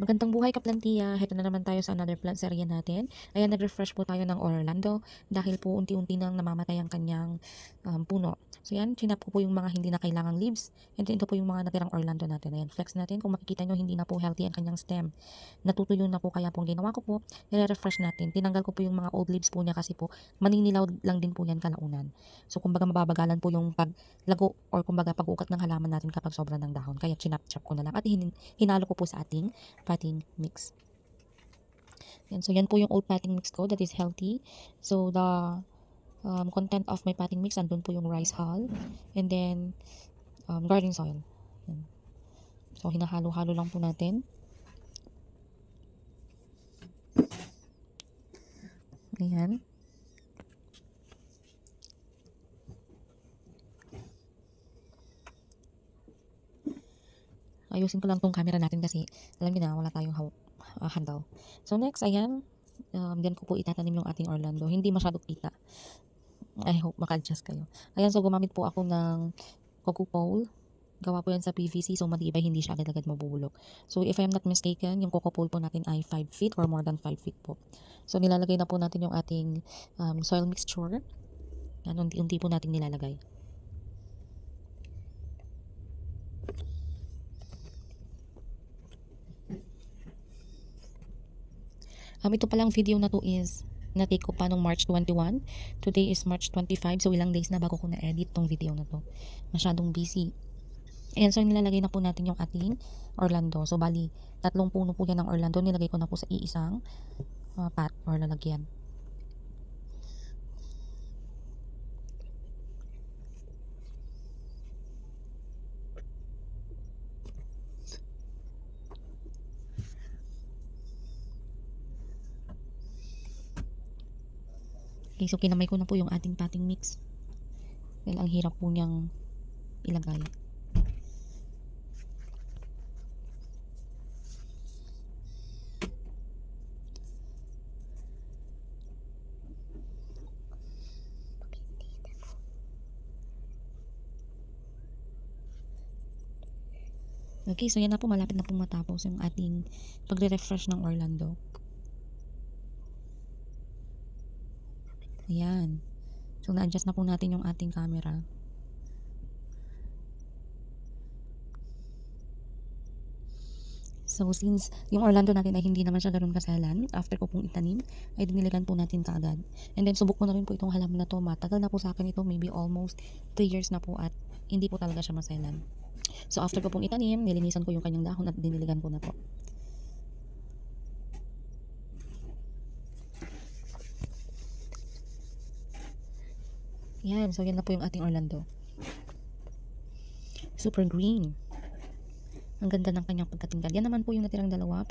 Magandang buhay kaplantiya. Heto na naman tayo sa another plant serye natin. Ayan, nag-refresh po tayo ng Orlando dahil po unti-unti nang namamatay ang kanyang puno. So yan, chinap ko po yung mga hindi na kailangang leaves. And then ito po yung mga natirang Orlando natin. Ayan, flex natin. Kung makikita nyo, hindi na po healthy ang kanyang stem. Natutuyo na po, kaya po ang ginawa ko po, nire-refresh natin. Tinanggal ko po yung mga old leaves po niya kasi po maninilaw lang din po yan kalaunan. So kumbaga mababagalan po yung paglago or kumbaga pag-ukat ng halaman natin kapag sobra ng dahon. Kaya chinap-chop ko na lang at hinalo ko po sa ating potting mix. Yan, so yan po yung old potting mix ko that is healthy. So the content of my potting mix, andun po yung rice hull and then garden soil. Yan. So hinahalo-halo lang po natin. Ayan. Ayusin ko lang tong camera natin kasi alam niyo na wala tayong handle. So next, ayan, then ko po itatanim yung ating Orlando. Hindi masyado kita. I hope maka-adjust kayo. Ayan, so gumamit po ako ng coco pole. Gawa po yan sa PVC, so matibay, hindi siya agad-agad mabubulok. So if I'm not mistaken, yung coco pole po natin ay 5 feet or more than 5 feet po. So nilalagay na po natin yung ating soil mixture. Yan, unti-unti po natin nilalagay. Ito palang video na to is na-take ko pa nung March 21. Today is March 25. So ilang days na bago ko na-edit tong video na to. Masyadong busy. Ayan, so nilalagay na po natin yung ating Orlando. So bali, 3 puno po yan ng Orlando. Nilagay ko na po sa iisang pot or lalagyan. Okay, so kinamay ko na po yung ating potting mix. Dahil ang hirap po niyang ilagay. Okay, so yan na po, malapit na po matapos yung ating pagre-refresh ng Orlando. Ayan. So na-adjust na po natin yung ating camera. So since yung Orlando natin ay hindi naman siya ganoon kasalan, after ko pong itanim, ay diniligan po natin kaagad. And then subok ko na rin po itong halaman na to. Matagal na po sa akin ito, maybe almost 3 years na po at hindi po talaga siya masalan. So after ko pong itanim, nilinisan ko yung kanyang dahon at diniligan ko na po. Yan, so yan na po yung ating Orlando. Super green. Ang ganda ng kanyang pagkatingkad. Yan naman po yung natirang dalawa.